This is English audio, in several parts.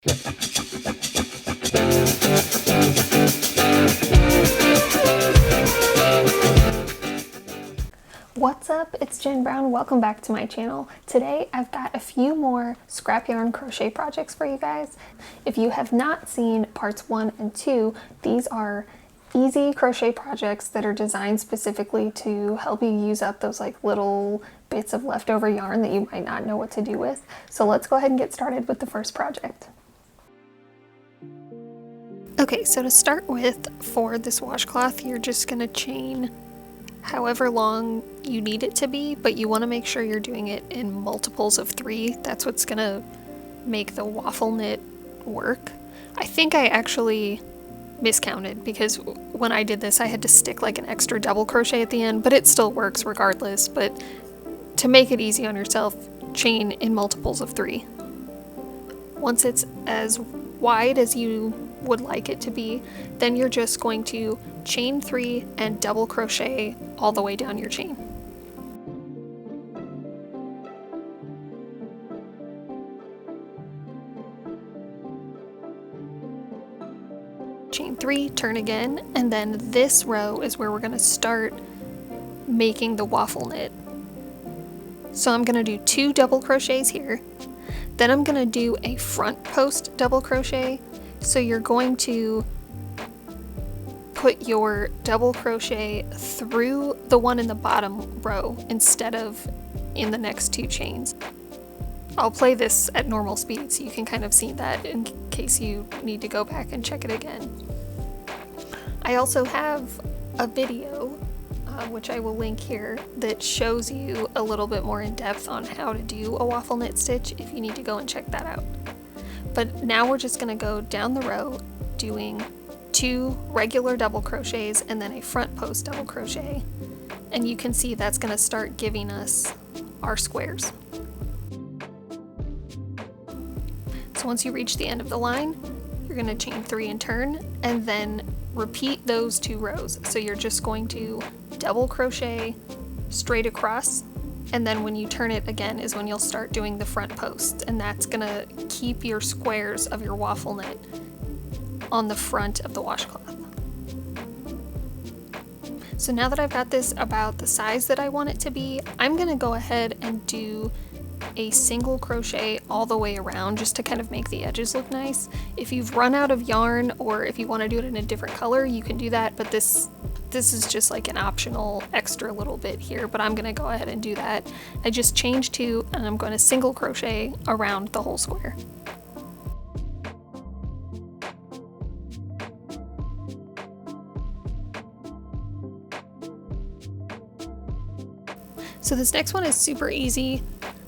What's up? It's Jen Brown. Welcome back to my channel. Today I've got a few more scrap yarn crochet projects for you guys. If you have not seen parts 1 and 2, these are easy crochet projects that are designed specifically to help you use up those like little bits of leftover yarn that you might not know what to do with. So let's go ahead and get started with the first project. Okay, so to start with, for this washcloth, you're just gonna chain however long you need it to be, but you want to make sure you're doing it in multiples of 3. That's what's gonna make the waffle knit work. I think I actually miscounted because when I did this I had to stick like an extra double crochet at the end, but it still works regardless. But to make it easy on yourself, chain in multiples of 3. Once it's as wide as you would like it to be, then you're just going to chain 3 and double crochet all the way down your chain. Chain 3, turn again, and then this row is where we're going to start making the waffle knit. So I'm going to do 2 double crochets here, then I'm going to do a front post double crochet. So you're going to put your double crochet through the one in the bottom row instead of in the next 2 chains. I'll play this at normal speed so you can kind of see that in case you need to go back and check it again. I also have a video, which I will link here, that shows you a little bit more in depth on how to do a waffle knit stitch if you need to go and check that out. But now we're just going to go down the row doing 2 regular double crochets and then a front post double crochet, and you can see that's going to start giving us our squares. So once you reach the end of the line, you're going to chain 3 and turn, and then repeat those 2 rows. So you're just going to double crochet straight across, and then when you turn it again is when you'll start doing the front post, and that's gonna keep your squares of your waffle knit on the front of the washcloth. So now that I've got this about the size that I want it to be, I'm gonna go ahead and do a single crochet all the way around just to kind of make the edges look nice. If you've run out of yarn or if you want to do it in a different color, you can do that, but this is just like an optional extra little bit here, but I'm going to go ahead and do that. I just chained 2 and I'm going to single crochet around the whole square. So this next one is super easy.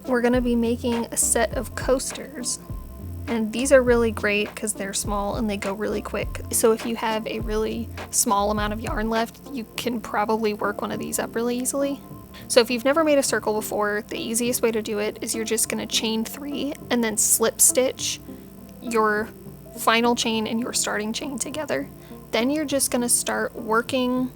We're going to be making a set of coasters, and these are really great because they're small and they go really quick. So if you have a really small amount of yarn left, you can probably work one of these up really easily. So if you've never made a circle before, the easiest way to do it is you're just going to chain 3 and then slip stitch your final chain and your starting chain together. Then you're just going to start working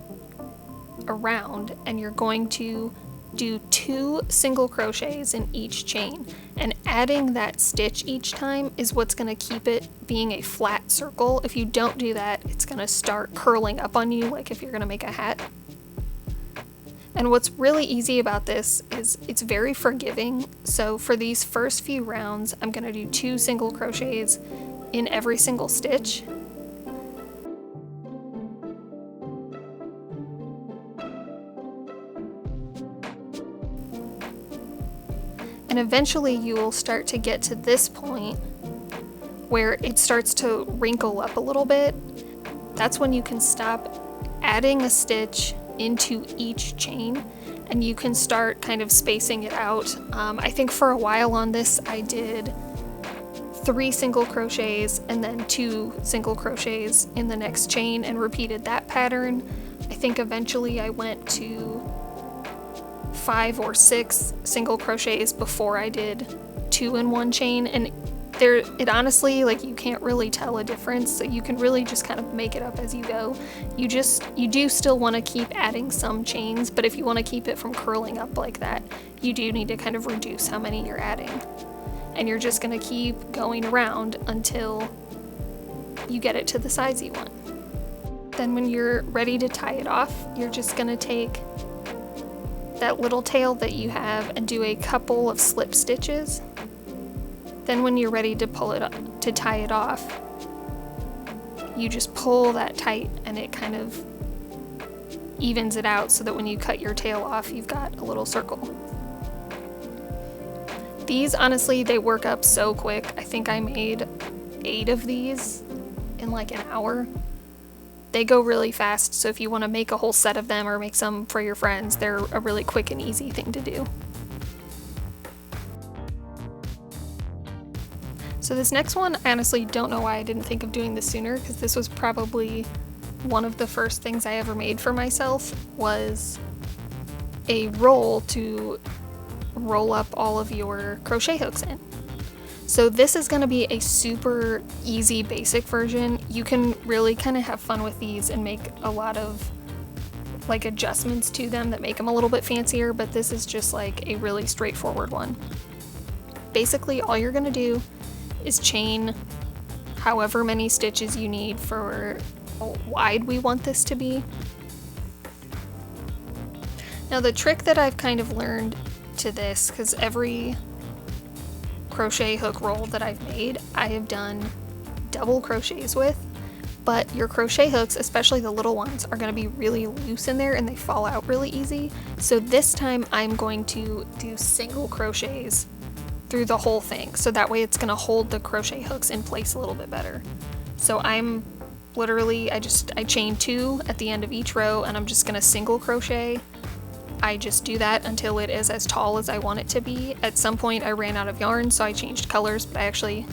around, and you're going to do 2 single crochets in each chain, and adding that stitch each time is what's going to keep it being a flat circle. If you don't do that, it's going to start curling up on you like if you're going to make a hat. And what's really easy about this is it's very forgiving. So for these first few rounds, I'm going to do 2 single crochets in every single stitch. And eventually you will start to get to this point where it starts to wrinkle up a little bit. That's when you can stop adding a stitch into each chain, and you can start kind of spacing it out. I think for a while on this I did 3 single crochets and then 2 single crochets in the next chain and repeated that pattern. I think eventually I went to 5 or 6 single crochets before I did 2 in one chain, and it honestly, like, you can't really tell a difference, so you can really just kind of make it up as you go. You do still want to keep adding some chains, but if you want to keep it from curling up like that, you do need to kind of reduce how many you're adding. and you're just gonna keep going around until you get it to the size you want. Then when you're ready to tie it off, you're just gonna take that little tail that you have and do a couple of slip stitches. Then when you're ready to pull it up, to tie it off, you just pull that tight and it kind of evens it out so that when you cut your tail off, you've got a little circle. These, honestly, they work up so quick. I think I made 8 of these in like an hour. They go really fast, so if you want to make a whole set of them or make some for your friends, they're a really quick and easy thing to do. So this next one, I honestly don't know why I didn't think of doing this sooner, because this was probably one of the first things I ever made for myself, was a roll to roll up all of your crochet hooks in. So this is going to be a super easy basic version. You can really kind of have fun with these and make a lot of like adjustments to them that make them a little bit fancier, but this is just like a really straightforward one. Basically, all you're going to do is chain however many stitches you need for how wide we want this to be. Now the trick that I've kind of learned to this, because every crochet hook roll that I've made, I have done double crochets with, but your crochet hooks, especially the little ones, are going to be really loose in there and they fall out really easy. So this time I'm going to do single crochets through the whole thing, so that way it's going to hold the crochet hooks in place a little bit better. So I'm literally, I chain 2 at the end of each row and I'm just going to single crochet. I just do that until it is as tall as I want it to be. At some point I ran out of yarn, so I changed colors, but I actually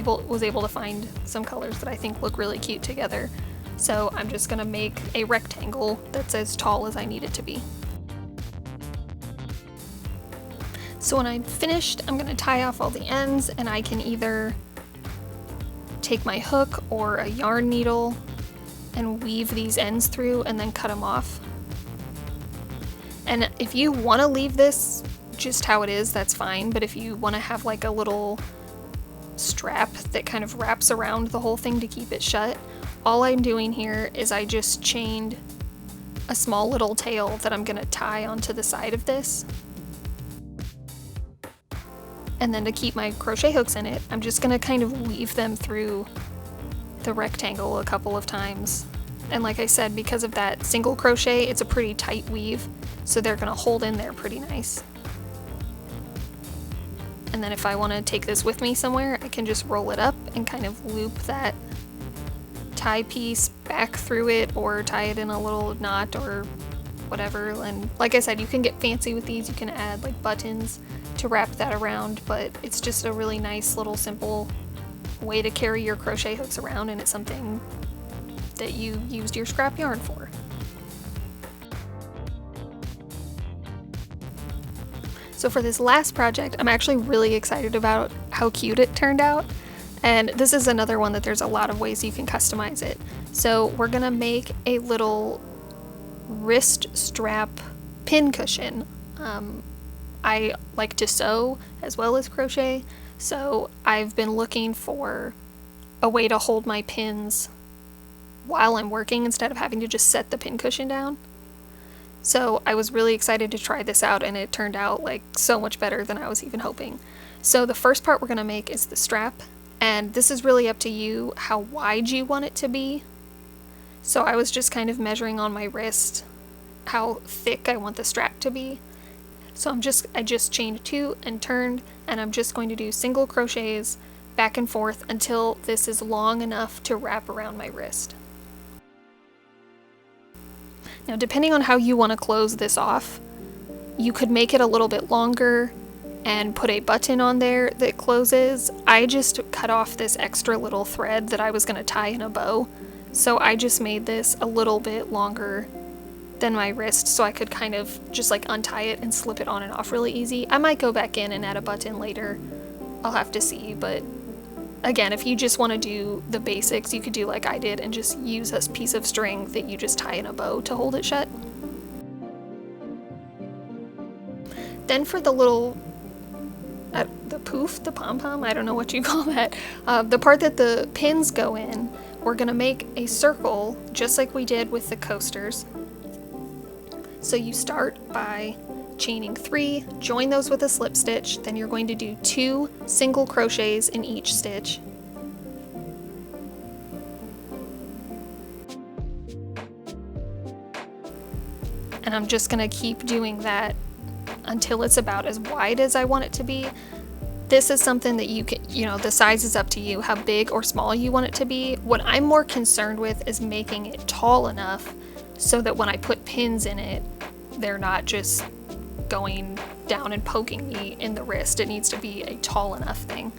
was able to find some colors that I think look really cute together. So I'm just gonna make a rectangle that's as tall as I need it to be. So when I'm finished, I'm gonna tie off all the ends, and I can either take my hook or a yarn needle and weave these ends through and then cut them off. And if you want to leave this just how it is, that's fine, but if you want to have like a little strap that kind of wraps around the whole thing to keep it shut, all I'm doing here is I just chained a small little tail that I'm going to tie onto the side of this. And then to keep my crochet hooks in it, I'm just going to kind of weave them through the rectangle a couple of times. And like I said, because of that single crochet, it's a pretty tight weave, so they're gonna hold in there pretty nice. And then if I want to take this with me somewhere, I can just roll it up and kind of loop that tie piece back through it, or tie it in a little knot or whatever. And like I said, you can get fancy with these. You can add like buttons to wrap that around, but it's just a really nice little simple way to carry your crochet hooks around, and it's something that you used your scrap yarn for. So for this last project, I'm actually really excited about how cute it turned out. And this is another one that there's a lot of ways you can customize it. So we're gonna make a little wrist strap pin cushion. I like to sew as well as crochet, so I've been looking for a way to hold my pins while I'm working instead of having to just set the pin cushion down. So I was really excited to try this out, and it turned out like so much better than I was even hoping. So the first part we're going to make is the strap, and this is really up to you how wide you want it to be. So I was just kind of measuring on my wrist how thick I want the strap to be. So I just chained 2 and turned, and I'm just going to do single crochets back and forth until this is long enough to wrap around my wrist. Now, depending on how you want to close this off, you could make it a little bit longer and put a button on there that closes. I just cut off this extra little thread that I was going to tie in a bow, so I just made this a little bit longer than my wrist so I could kind of just like untie it and slip it on and off really easy. I might go back in and add a button later. I'll have to see, but again, if you just want to do the basics, you could do like I did and just use a piece of string that you just tie in a bow to hold it shut. Then for the little the poof, the pom-pom, I don't know what you call that, the part that the pins go in, we're gonna make a circle just like we did with the coasters. So you start by chaining 3, join those with a slip stitch, then you're going to do 2 single crochets in each stitch. And I'm just gonna keep doing that until it's about as wide as I want it to be. This is something that you can, the size is up to you, how big or small you want it to be. What I'm more concerned with is making it tall enough so that when I put pins in it, they're not just going down and poking me in the wrist. It needs to be a tall enough thing.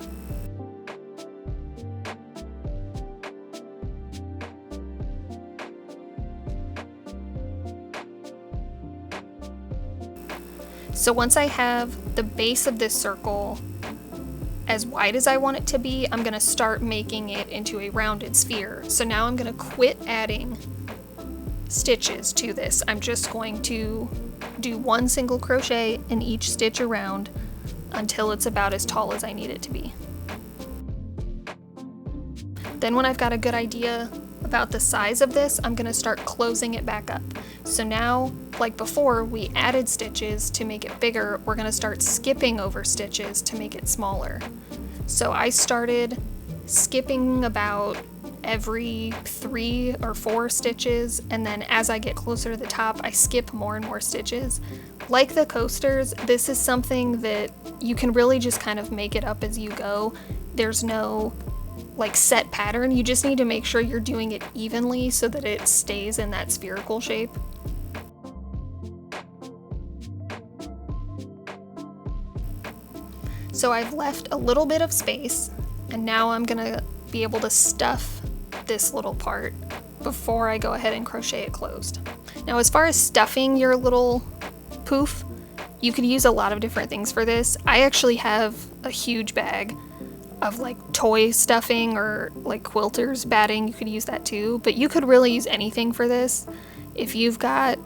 So once I have the base of this circle as wide as I want it to be, I'm gonna start making it into a rounded sphere. So now I'm gonna quit adding stitches to this. I'm just going to do 1 single crochet in each stitch around until it's about as tall as I need it to be. Then when I've got a good idea about the size of this, I'm gonna start closing it back up. So now, like before, we added stitches to make it bigger. We're gonna start skipping over stitches to make it smaller. So I started skipping about every 3 or 4 stitches, and then as I get closer to the top, I skip more and more stitches. Like the coasters, this is something that you can really just kind of make it up as you go. There's no like set pattern. You just need to make sure you're doing it evenly so that it stays in that spherical shape. So I've left a little bit of space, and now I'm gonna be able to stuff this little part before I go ahead and crochet it closed. Now as far as stuffing your little poof, you could use a lot of different things for this. I actually have a huge bag of like toy stuffing or like quilters batting. You could use that too, but you could really use anything for this. If you've got,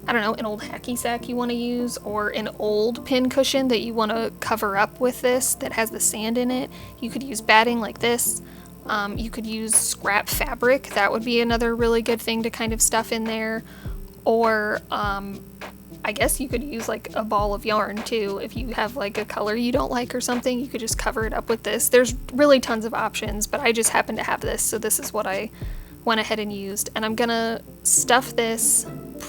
I don't know, an old hacky sack you want to use, or an old pin cushion that you want to cover up with this that has the sand in it, you could use batting like this. You could use scrap fabric. That would be another really good thing to kind of stuff in there. Or I guess you could use like a ball of yarn too. If you have like a color you don't like or something, you could just cover it up with this. There's really tons of options, but I just happen to have this, so this is what I went ahead and used. And I'm gonna stuff this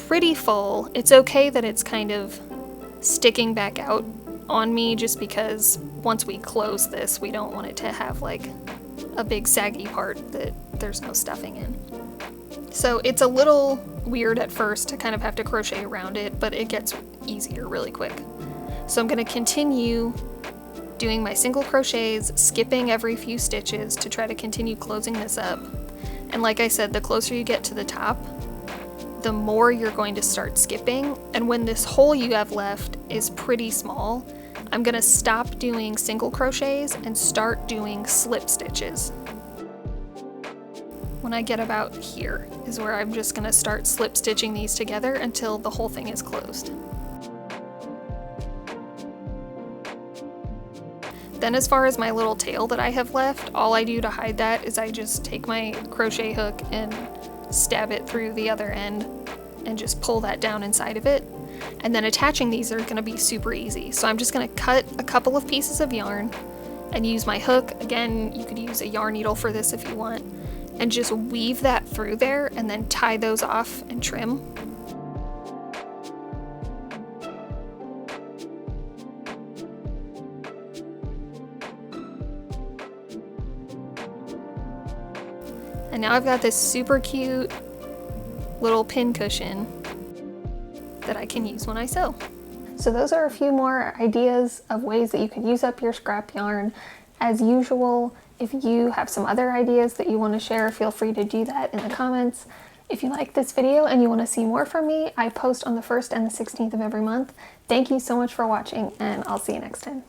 pretty full. It's okay that it's kind of sticking back out on me, just because once we close this, we don't want it to have like a big saggy part that there's no stuffing in. So it's a little weird at first to kind of have to crochet around it, but it gets easier really quick. So I'm going to continue doing my single crochets, skipping every few stitches to try to continue closing this up. And like I said, the closer you get to the top, the more you're going to start skipping. And when this hole you have left is pretty small, I'm going to stop doing single crochets and start doing slip stitches. When I get about here is where I'm just going to start slip stitching these together until the whole thing is closed. Then as far as my little tail that I have left, all I do to hide that is I just take my crochet hook and stab it through the other end and just pull that down inside of it. And then attaching these are going to be super easy. So I'm just going to cut a couple of pieces of yarn and use my hook. Again, you could use a yarn needle for this if you want. And just weave that through there and then tie those off and trim. And now I've got this super cute little pin cushion that I can use when I sew. So those are a few more ideas of ways that you could use up your scrap yarn. As usual, if you have some other ideas that you want to share, feel free to do that in the comments. If you like this video and you want to see more from me, I post on the 1st and the 16th of every month. Thank you so much for watching, and I'll see you next time.